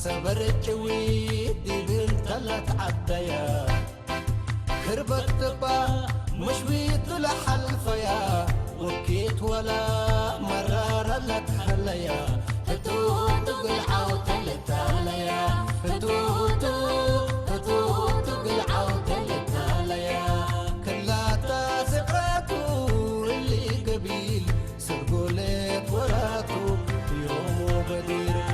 سبرت ويد بنت لا تعديا خربت تبا مشويت لحلفيا وكيت ولا مرار لا تحليا فتوت قلعو تلتاليا فتوت قلعو تلتاليا كلا تاسقاتو اللي قبيل سرقولت وراتو يوم بدير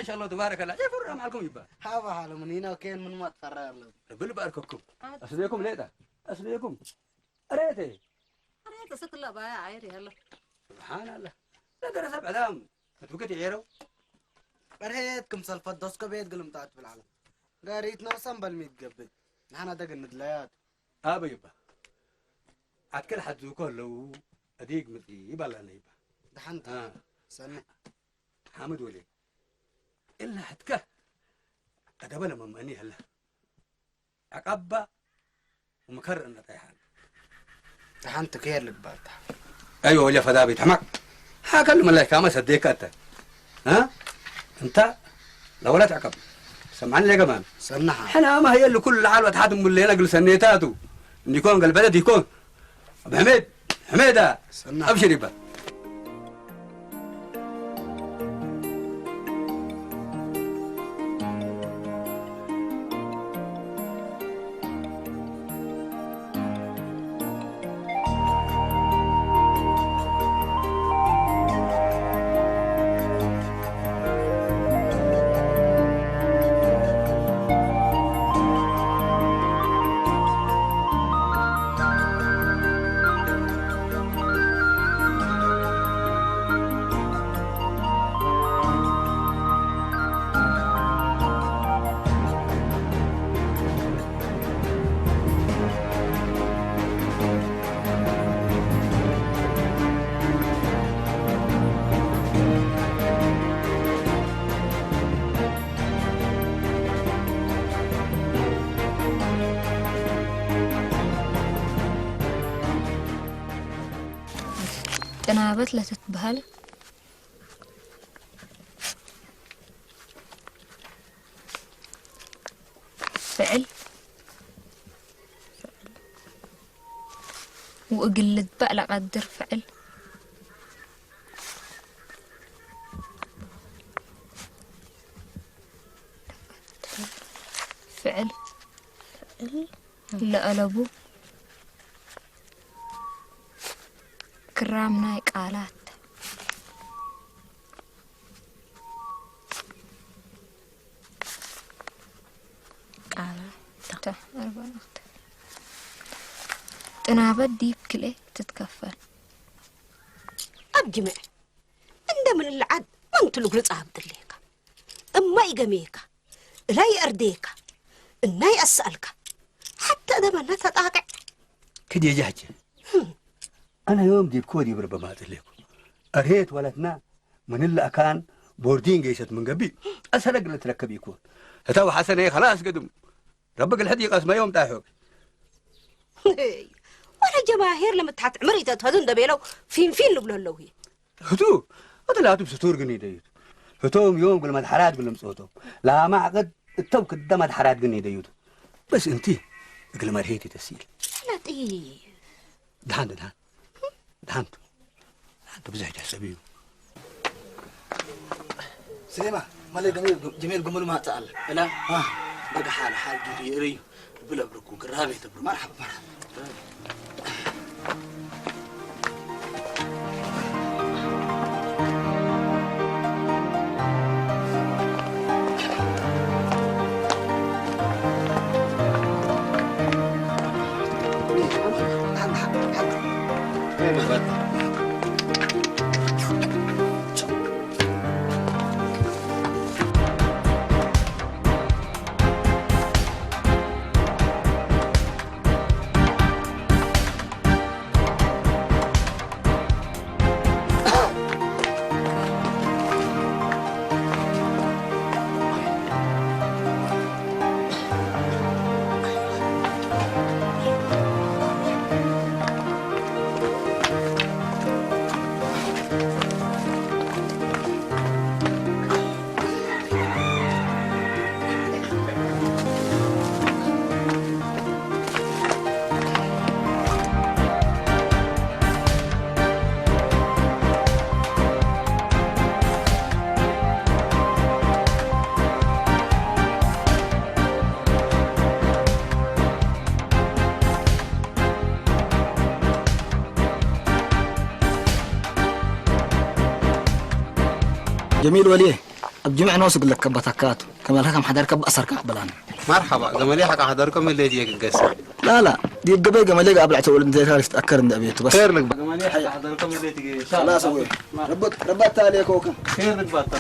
ما شاء الله تبارك الله يفرق معكم يبا هذا حاله من هنا وكين من ما تفرق له بالبارككم اسليكم ليتا اسليكم اريتي ست الله بايع عيري هلا سبحان الله لا درس بعدام تبقى عيرو بريتكم سلفت دوسكو بيت قلم طاعت بالعالم قاريتنا وصنبل ميتقبل نحن دق الندليات ابا يبا عاد كل حد زوكو لو اديق مدي يبا لا يبا دحنت سنة حامد ولي إلا حتكه أقبل مماني هلا عقبة ومكرر إنه طيحان دحنت كير لك بعد أيوة ولا فدابي تحمق هاكل ملاك ما صديق أنت ها أنت لو لا تعقب سمعني لي كمان سنها حنا ما هي اللي كل العالم تحاتم من اللي نقل سنيتاتو إن يكون قلب بلد يكون أبو حميد حميدة أبشر يبا تنابت لا تتبهل فعل وقلت بقى لقدر فعل فعل لقلبو كرامنا قالات قالات أربعة تنابت ديب كله تتكفل أبجمع عند من العد ما انت لقلت عبد الليك أما يقميك لا يأرديك إنه يسألك حتى إذا ما نتطاقع كده يا جهجة أنا يوم ديب كودي بربمات لكم أرهيت ولدنا من اللي أكان بوردين جيست من قبل أسرق لتركب يكون هتاو حسن إيه خلاص قدم ربك الحدي قسمه يوم تاحوك ولا جماهير لما تحت عمري تهدون دبيلو فين لبلو اللوهي هتو هتلا هتو بستور قني ديوت هتوم يوم قل ما دحرات قل مصوتهم لا ما عقد التوك الدم دحرات قني ديوت بس انتي قل ما رهيتي تسيل لطيف دهانتو بزحج حسابيو سليمة مالي جميل قملو ما تسأل لا بقى حال جدي يريو بلا بركو قرابي تبرو مرحبا جميل وليه الجمع نوصل لك بتكاتو كما لكم حضرك بأسر كعبلان مرحبا زملي حق حضركم اللي يجيك قصة لا دي قبل جمالي قبل اعتول انت تعرف تأكر ان ابيته بس خير لك زملي حق حضركم اللي تجي ان شاء الله لا سوي ربط عليك وكم خير لك باتا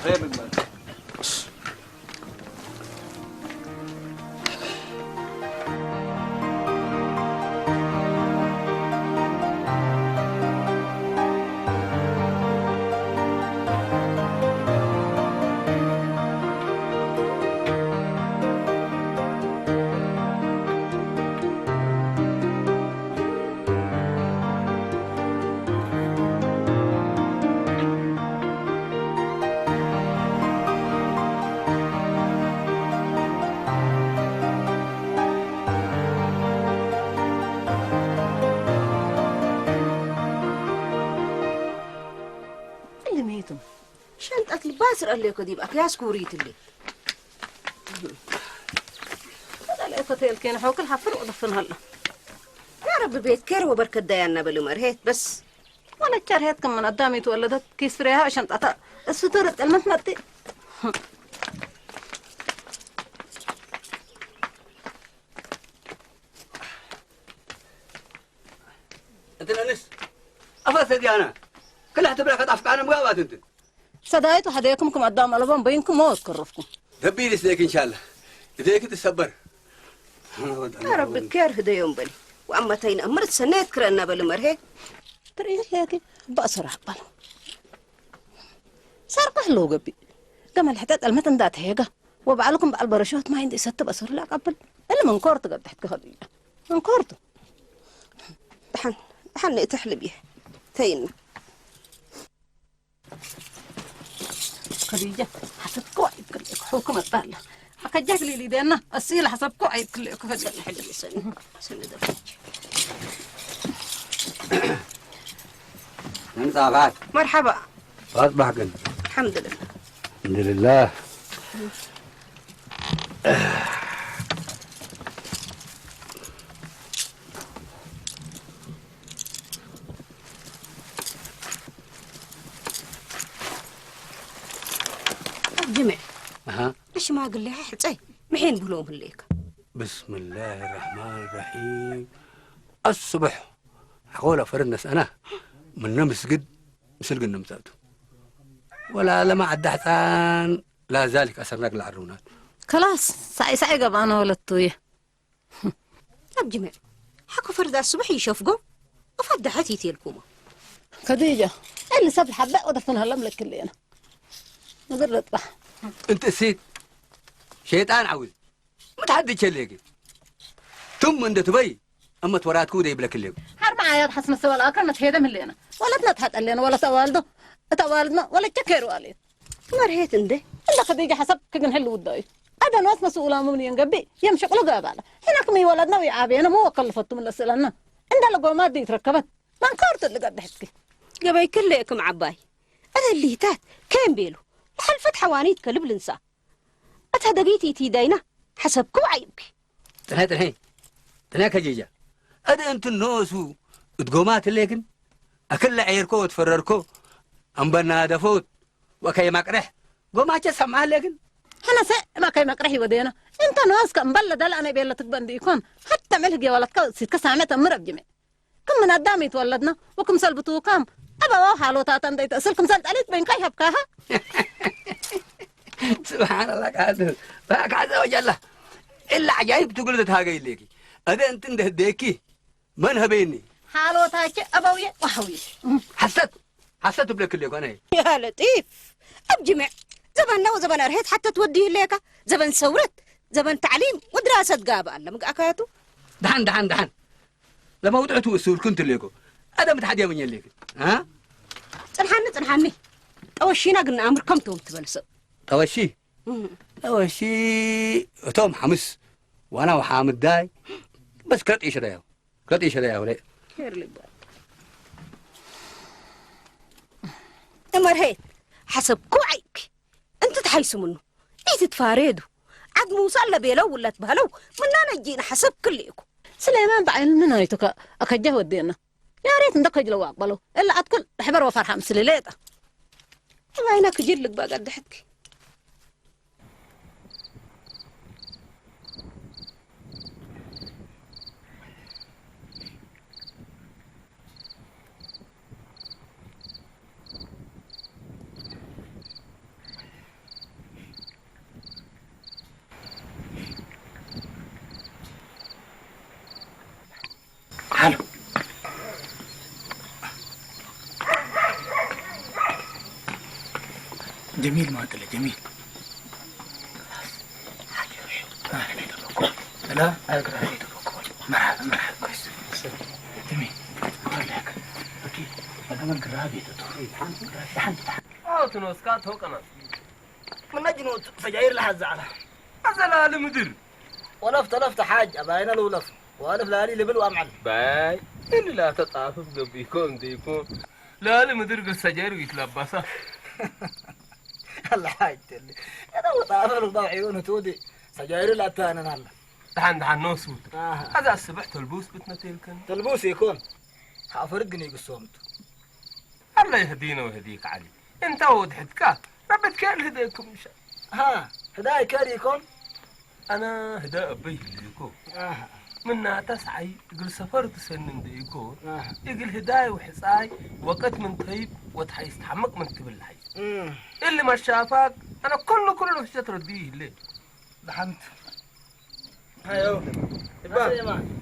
شنطة الباسر قال لي كديب أكياس كوريت اللي هذا الأكتيل كان حوكل حفر وضفن هلا يا رب بيت كير وبركة ديانا بالمرهيت بس ولا تشارهت كم من قدامي تولدت كيس فريها شنطة الستورة المتمتي انت الانس افاسد انا كلها تبرك افكار مقاوات انت صدايتو هديكم كم قدام ألبان بينكم ما أذكركم ربي لسليك ان شاء الله اذاك تتصبر يا رب كير هدا يوم بني وأما تين أمرت سنات كرنا بالمرهيت تريح لكن بأسرع بلو صار قهلو قبي قام الحتات المتن دات هيقة وبعلكم بالبرشوت ما عندي ستة بأسر لا قبل إلا من كورت قد تحت خديجة من كورت حن تحلبيه تين خديجة حسب قواعد قلت حكم الطالة أكجاك لي دينا السيلة حسبكو عيب كل سن حاجة سن درج من صعبات مرحبا أصبح قل الحمد لله الحمد لله جمع أها ليش ما قل لي حلتي محين بلوم الليك بسم الله الرحمن الرحيم الصبح حقول فرنس أنا من مسجد مسلق النمساتو ولا لما عد حسان لا ذلك أسرناك العرونات خلاص ساي قبانا ولا الطوية طب جمع حكوا فرد الصبح يشوفكم وفد حتي تيلكم خديجة اللي ساب الحباء ودفنها لملك كلنا نقدر نطلع أنت سيد شيطان عاوز متحدي تشليكي ثم أنت تبي أما تورات كودة يبلك الليل حرب عياد حسن سوى الآخر ما تهيدا من لنا ولا تنتحت لنا ولا توالده توالدنا ولا تكير والد مرهيت انده إلا خديجة حسب كجن حلو وداي هذا ناس مسؤولة من ينقبي يمشي قلقة بالا هناك مي ولدنا ويعابينا مو كلفتهم من السلنا عند لقومات دي تركبت ما انكرت اللي قد حكي قبي كلكم عباي أنا اللي تات كان بيلو لحل فتح وانيت كلب لنسا أتها دقيتي تيدينا حسب كو عيبك تنهي كجيجة أدا أنت الناس وتقومات الليكن أكل عيركو وتفرركو أم بنا دفوت وكي مقرح قومات جسم لكن أنا ما كي مقرحي ودينا أنت ناس كم بلد أنا بيلا تقبندي يكون حتى ملقي ولد سيد كسامة مرب جميع كم من قدام يتولدنا وكم سلبتو كام أبا واو حالو تاتن ديت أسلكم سلت أليت بين كي هبكاها سبحان الله قادر فاك وجل إلا عجائب تقول تهاجي ليكي أدا أنت ده ديكي من هبيني حالو تاكي أبوية وحوية حسيت بلك اللي أنا يا لطيف أبجمع زبن نو زبن أرهيت حتى توديه ليك زبن سورت زبن تعليم ودراسة قابة الله مقاكاتو دحن لما وضعتوا السور كنت ليكو أدا متحدي من يليك ها تنحني أوشينا قلنا أمر كم توم تبلسو توشي توم حمس وأنا وحامد داي بس كرت إيش رأيه ولا خير لي بقى أمرهيت حسب كوعيك أنت تحيسوا منه إيه تتفاردوا عد موسى إلا بيلو ولا تبهلو مننا نجينا حسب كليكم سليمان بعين من هايتك أكجه ودينا يا ريت ندقج لو أقبلوا إلا أتكل حبر وفرحة مسليليتا ما هناك جير لك بقى قد حكي حلو جميل ما قلت له جميل لا اقرا عليك مرحبا كويس جميل لك اكيد انا من قرابي دحن تنوسكات هو كمان من نجنو سجاير لها الزعلة أزل مدير ولفت حاج أباين له لف والف لالي لبل وامعل باي إن لا تطاف بيكون ديكون لا مدير بالسجاير ويتلبسها الله حاج تلي انا وطافر الضوء عيونه تودي سجاير لا تانا هلا دحن نوسوت هذا الصبح تلبوس بتنا تلكن تلبوس يكون حافرقني قصومت الله يهدينا ويهديك علي انت ودحتك ربت كان هداكم ان شاء ها هداي كان يكون انا هدا ابي يكون منا تسعي يقول سفرت سنن ديكون يقول هداي وحصاي وقت من طيب وتحيس تحمق من تبل الحي اللي ما شافك انا كله في شطر ديه ليه دحنت هايو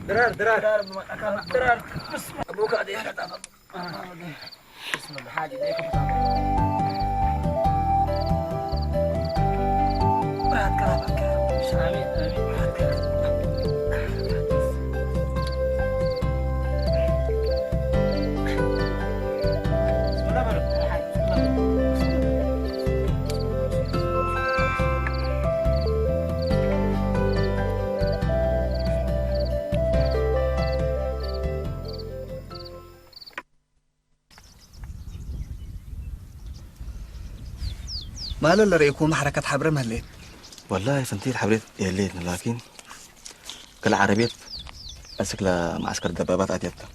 درار بس ابوك هذه هلا بسم الله حاجه ديكم بعد كلامك امين ما له رأيكم حركة حبر مهلين والله فنتي الحبريت يا ليتنا لكن كل عربية أسك لمعسكر الدبابات أتيتها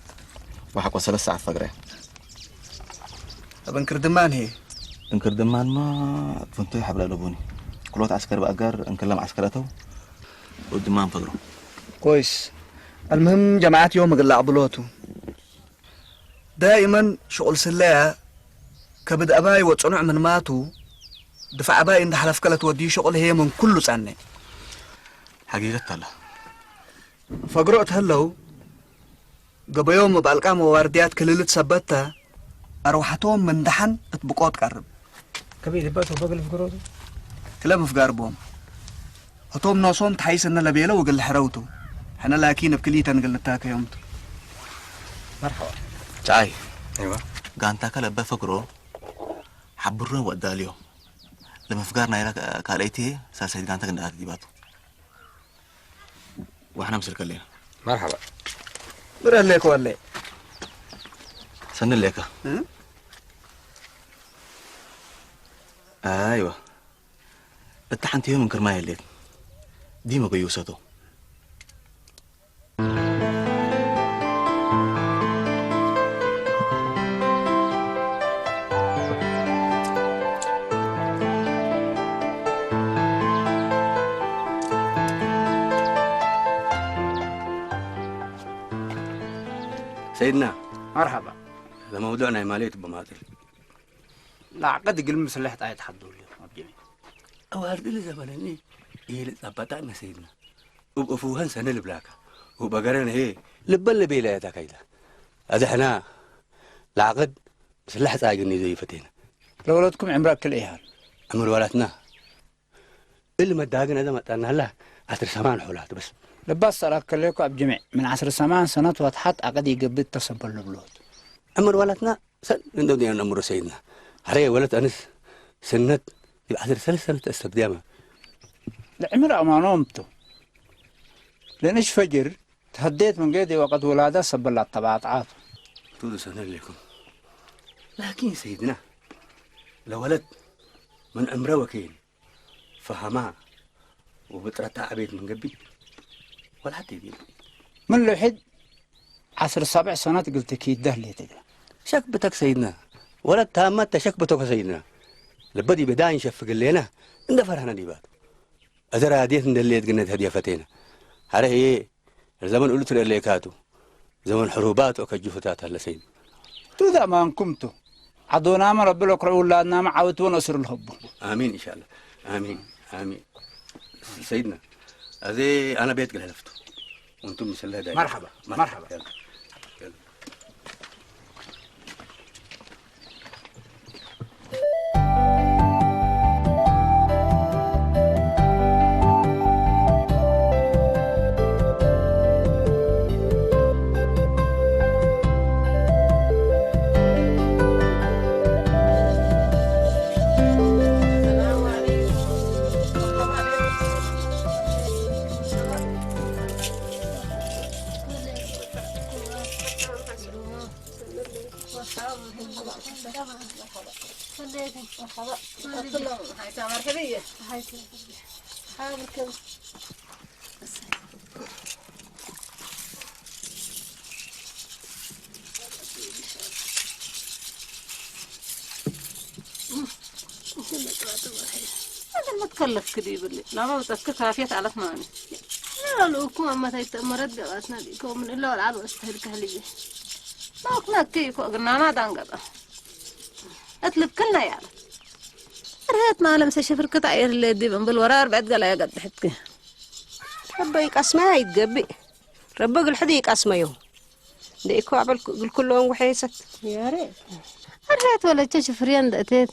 وحق وصل الساعة فجرة. طب انكر دمان هي انكر دمان ما فنتي حبر لبوني كلوت عسكر بأجر انكلم عسكرته والدمان فجرة. كويس. المهم جماعات يوم قلع بلوته دائما شغل سلاها كبد أباي وتصنع من ماتو دفع أباي إن حلف كلا تودي شغل هي من كله سنة حقيقة الله فقرأت هلو قبل يوم بألقام ووارديات كليلة سبتها أروحتهم من دحن اتبقوت قرب كبير باتو بقل في قروده كلام في قربهم هتوم ناصوم تحيس إن لبيله وقل حروته حنا لاكين بكليتا نقل تاك يومتو. مرحبا. تعاي. ايوه. قانتاك لبا فقرو حبرنا وقدا اليوم لما فقرنا يلا كاليتي ساسيد قانتاك ندات ديباتو واحنا مسلك لنا. مرحبا. برا ليك ولا سن ليك. ايوه اتحنت يوم من كرماي الليل ديما قيوسته. سيدنا مرحبا. هذا موضوعنا ماليت بماطل لا قد قل مسلحت آية حدو اليوم بجميع أو هرد اللي زبلني إيه لتبطأنا سيدنا وبأفوهن سنة البلاكة وبقرن هي لبل بيلا يتكيدا هذا حنا العقد مسلحت آيقني زي فتينا لو ولدكم عمرك كل إيهال عمر ولدنا اللي ما داقنا هذا ما تأنا هلا عشر سمان حولات بس لباس سراك ليكو أبجمع من 10 سمان سنة واتحط أقد يقبض تصبر البلود عمر ولدنا سن ندو دينا نمر سيدنا هري ولد أنس سنة 10 سنة استبدامه العمر أمانومتو لأنش فجر تهديت من قيدي وقت ولادة صبر لها الطباعات تودو سنة لكم لكن سيدنا لو ولد من عمره وكيل فهما وبترتع بيت من قبي ولا حتى يدين من لحد 10 7 سنوات قلت كيد ده لي تقرا شكبتك سيدنا ولا تامت شكبتك سيدنا لبدي بداين شفق لنا إن فرحنا ديبات أزرع هدية من اللي تقلنا هدية فتينا هذا هي الزمن قلت اللي كاتو زمن حروبات وكجفتات هلا سيد تو ذا ما انكمتو عدونا ما رب لك اولادنا ما عاوتون اسر الحب امين ان شاء الله امين امين سيدنا هذه انا بيت قلفته وانتم مسلها دايما مرحبا مرحبا يلا. يلا. ما تكلف كذي باللي لا ما بتأكد كافية على ثمانية لا لو كم أما تيتمرد جواتنا دي كم من إلا والعالم استهلك هليه ما كنا كيف قلنا ما دانقضا أطلب كلنا يا رهيت ما لمس شفر كتاير اللي دي بالورار بعد قال يا قد حتك ربك أسماء يتقبي ربك الحديق أسماء يوم ديكو عبل كلهم وحيست يا ريت رهيت ولا تشفرين دقتين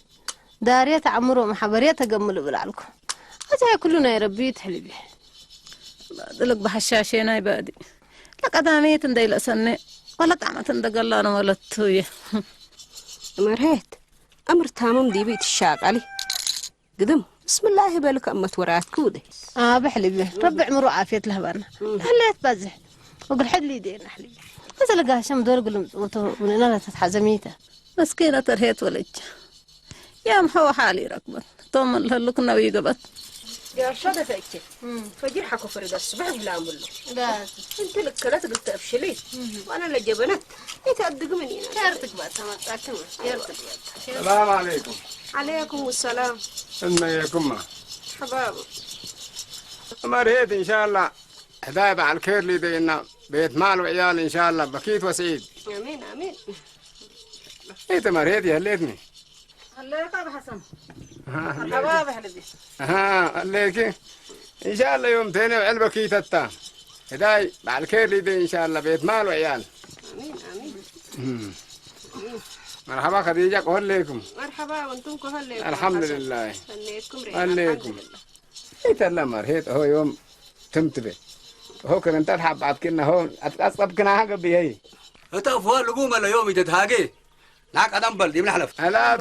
دارية عمرو محبرية تجمل بالعلكم هذا كلنا يربي تحلبي لك بحشاشين هاي بادي لك أدامية تنديل أسنة ولا طعمة تندقلنا ولا تويه مرهيت أمر تامم دي بيت الشاق علي قدم بسم الله بالك أما تورات كودي بحلبي ربي عمرو عافية لهبانا حليت بزح وقل حد لي دين حلبي بس لقاها شم دول قلم وننا تتحزميته مسكينة ترهيت ولج يا محو حالي ركبت توم هلكنا ويقبت يا شادة فاكتي فجر حكو فريد الصبح بلا أمبلو لا انت لك كلات قلت أفشلي وأنا اللي جبنت انت أدق مني يرتك بات تمام يرتك بات السلام عليكم. عليكم السلام ازيكم؟ حباب مريت ان شاء الله هدايا على الخير لي دينا بيت مال وعيال ان شاء الله بكيت وسعيد. آمين آمين. انت مريت يا هليتني. هليك ابو حسن حباب حلبي هليك ان شاء الله يوم ثاني وعلبة كيت التا هدايا على الخير لي دي ان شاء الله بيت مال وعيال. آمين آمين. مرحبا خديجة قول لكم. مرحبا وانتم كهليكم. الحمد لله. هليكم هليكم. انت لا مريت هو يوم تمتبه هو كنت تلحق بعد كنا هو أصاب كنا حاجة بيهي. هتفوا لقوم ولا يوم يتهاجي ناك أدم بل دي من حلف. لا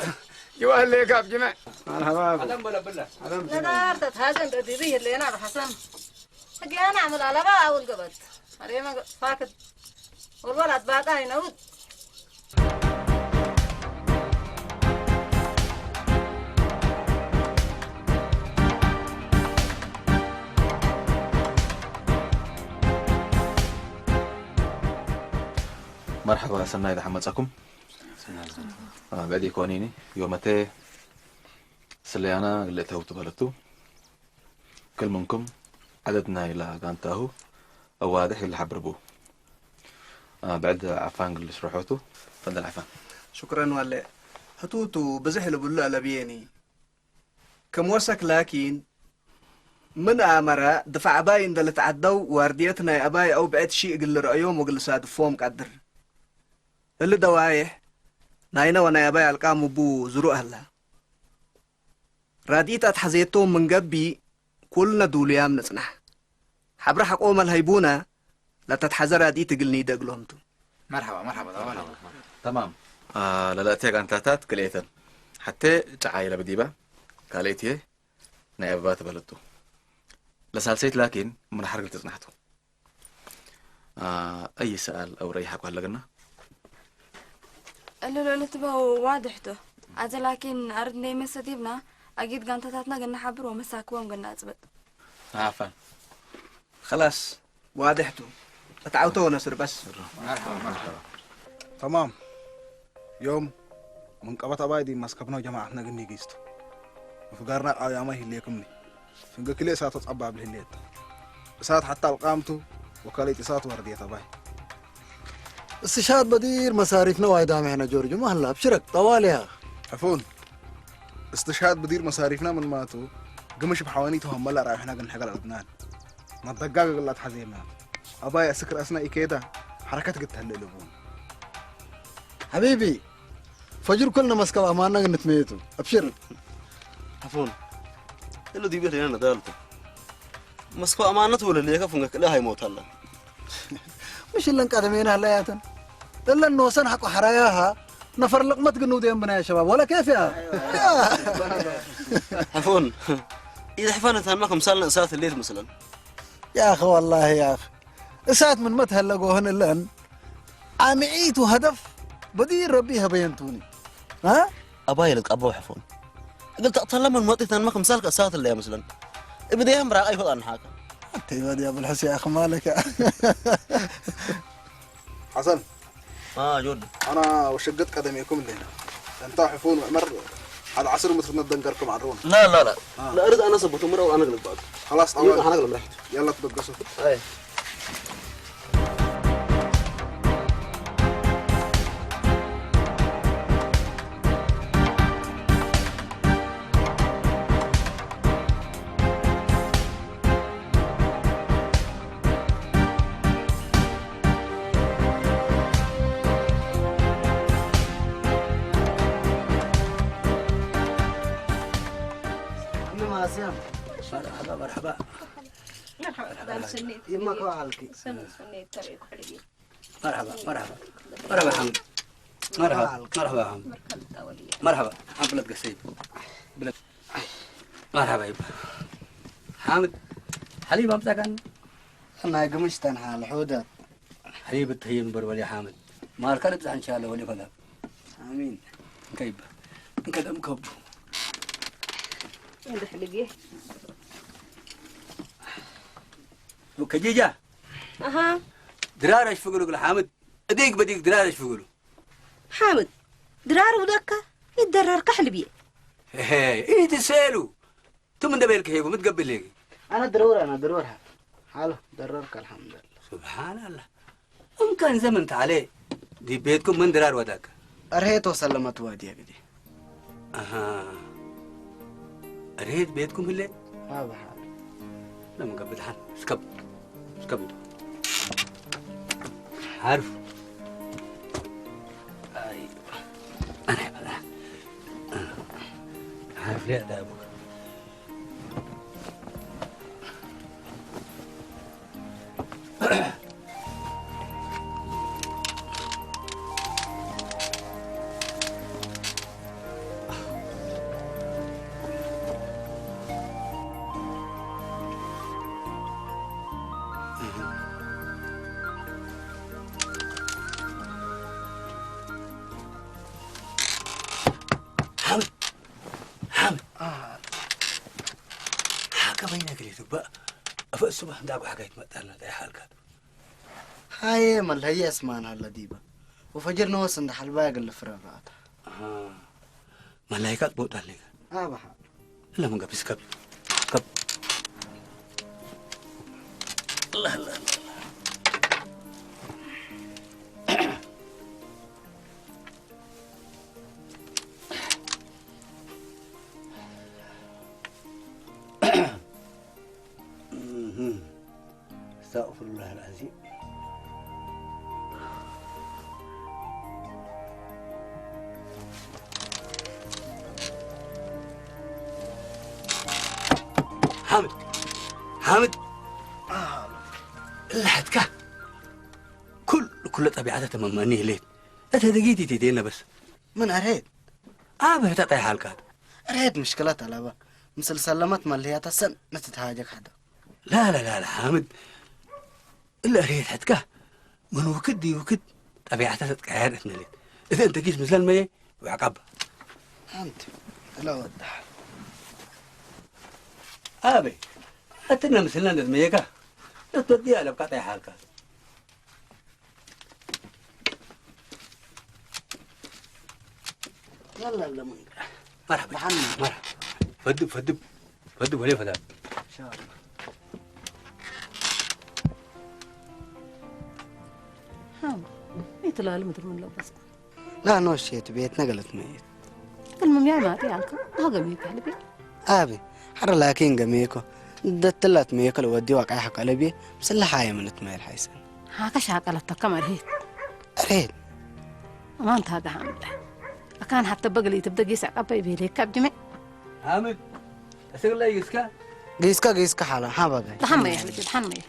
جوا اللي كاب جماعة. مرحبا. أدم بل بالله. لا دار تتهاجم تديبيه اللي أنا أبو حسن حقي أنا أعمل على بقى أول قبض هريما فاكد والولد بعدها ينود. مرحبا سناي إذا حمدتكم. بعد يكونيني يومتي سليانا اللي توت بلتو كل منكم عددنا إلى قانتاهو أو واضح اللي حبربوه. بعد عفان اللي شرحوته فضل عفان. شكرا ولا هتوتو بزحل بلو لبيني كم وسك لكن من أمرا دفع باين دل تعدوا وارديتنا يا أباي أو بعد شيء قل رأيهم وقل صادفهم قدر اللي دوايح ناينا وانا يا أباي القام بو زروق هلا راديت أتحزيتهم من قبي كلنا دوليام نصنح حبر حقوم الهيبونا لا تتحزر راديت قلني دقلهمتو. مرحبا تمام. لا تيجي عن تاتات كليتن حتى تعايلة بديبة قاليتيه نائبات بلدتو لسالسيت لكن من حرق تزنحته. أي سؤال أو ريحك وهلا قلنا؟ اللي تبغى واضحته عاد لكن أردنا مسديبنا أكيد قانتاتنا قلنا حبر ومساكوهم قلنا أثبت. عفان. خلاص واضحتو اتعاوتو نصر بس. مرحبا. تمام. يوم من قبط أباي دي مسكبنا جماعتنا قلني جيستو وفقارنا أيامه اللي يكمني فنقول كل ساعة تصعب بالهليت ساعة حتى القامتو وكاليت ساعة وردية أباي استشهاد بدير مصاريفنا وايدام احنا جورجو ما هلا ابشرك طوالي عفون استشهاد بدير مصاريفنا من ماتو قمش بحوانيتهم ملا رايحنا قلنا حق الأبنان ما تدقاق قلت حزيمنا أباي أسكر أثناء كيدا حركات قلت هللبون حبيبي فجر كلنا مسكب أماننا نتميتو ابشر. عفون اللي دي بيري أنا دالته مسكوا أمانته ولا اللي يكفونك لا هيموت هلا. مش اللي انقدمين هلا ياتن إلا إنه سنحكوا حراياها نفر لقمة قنود ينبنا يا شباب ولا كيف يا عفون إذا حفانت هنمكم سالنا إسات الليل مثلا. يا أخي والله يا أخي إسات من متى هلقوهن إلا عامعيت وهدف بدير ربيها بينتوني ها أباي لك أبو حفون قلت أطلع من مطيت هنمكم سالك إسات الليل مثلا بدي أمرأ أي فضل عن حاجة. أنت يا أبو الحسن يا أخي مالك حسن. جود. أنا وشقت قدميكم اللي هنا أنت حفون وعمر على عصر مثل ندنقركم عرون. لا لا أريد أنا أصبت مرة وأنا أقلب بعد. خلاص طبعا. أنا أقلب رحت. يلا تبقصوا. أي. مرحبا مرحبا سنيت يمك وعلكي سنيت تريك حلقي مرحبا مرحبا مرحبا حمد مرحبا مرحبا حمد مرحبا بلد قصيد بلد مرحبا يبا حامد حليب أمسك أنا قمشتن حال حودات حليب التهيم برولي حامد ما ركنت إن شاء الله ولي فلا آمين كيف كذا مكب ندحلقيه وكجيجة اها درارش فقلوا حامد اديك بديك درارش فقلوا حامد درار ودكا يتدرر كحل بيه ايه تسالوا ثم دبيلك هيبو متقبل ليك انا ضرورها حلو دررك الحمد لله سبحان الله كان زمنت عليه دي بيتكم من درار وداك ارهيت وسلمت وادي يا بدي اها ارهيت بيتكم بالليل بحال لما قبل حن سكب عارف ايوه انا عارف ليه ده ابوك حامد حاجة بينك اللي تبقى أفق الصبح نداقوا حاجة يتمثلنا ده حالك هاي مال هي اسمانها اللديبة وفجرنا وصل حلباق اللي فرغات ملايكات بوت عليك بحال لا من قبل سكب الله الله استغفر الله العظيم حامد لحدك كل طبيعتها تمامني ليه انت دقيتي تدينا بس من ارهيت بهتا حالك ارهيت مشكلتها لابا مثل سلمت ماليات السن نتتهاجك حدا لا حامد إلا ريت حدك من وكد طبيعتها تتكهرتنا ليه إذا أنت كيس مثل المية وعقبها أنت لا وضح أبي أتنا مثلنا المية لا توديها لو قطع حالك يلا من مرحبا مرحبا فدب وليه فدب إن شاء الله ميت لا المدر من لبسك لا نوشيت بيت نقلت ميت المهم يا ماتي عليك هو قميك على بي أبي حر لكن قميكو دتلت ميكل ودي واقع حق على بي بس اللي حاية من تميل حيسن هاك شاقلت كم رهيت أريد ما أنت هذا حامد كان حتى بقلي تبدأ قيس عقبي بيليك كبجمع حامد أسأل الله يسكا قيسكا حالا حابا قاي تحمي يا حلقي تحمي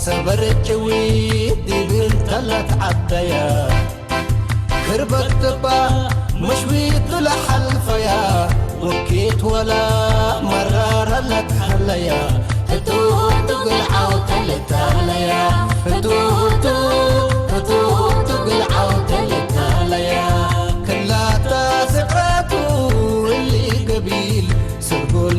سبرت ويد دبل ثلاث عبايا كربت تبا مشوي طلع حلفيا وكيت ولا مرار لك حليا هتوتو قلعو تلتاليا هتوتو قلعو تلتاليا كلا تاسقاتو اللي قبيل سرقوا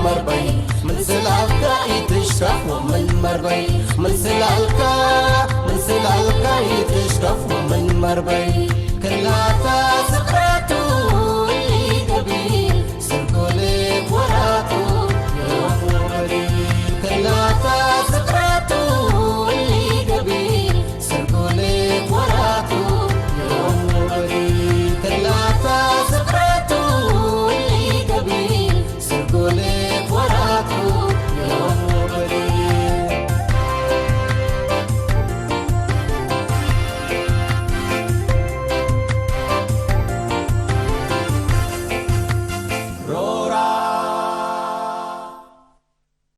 مربي من سلالك يتشرف ومن مربي من سلالك يتشرف ومن مربي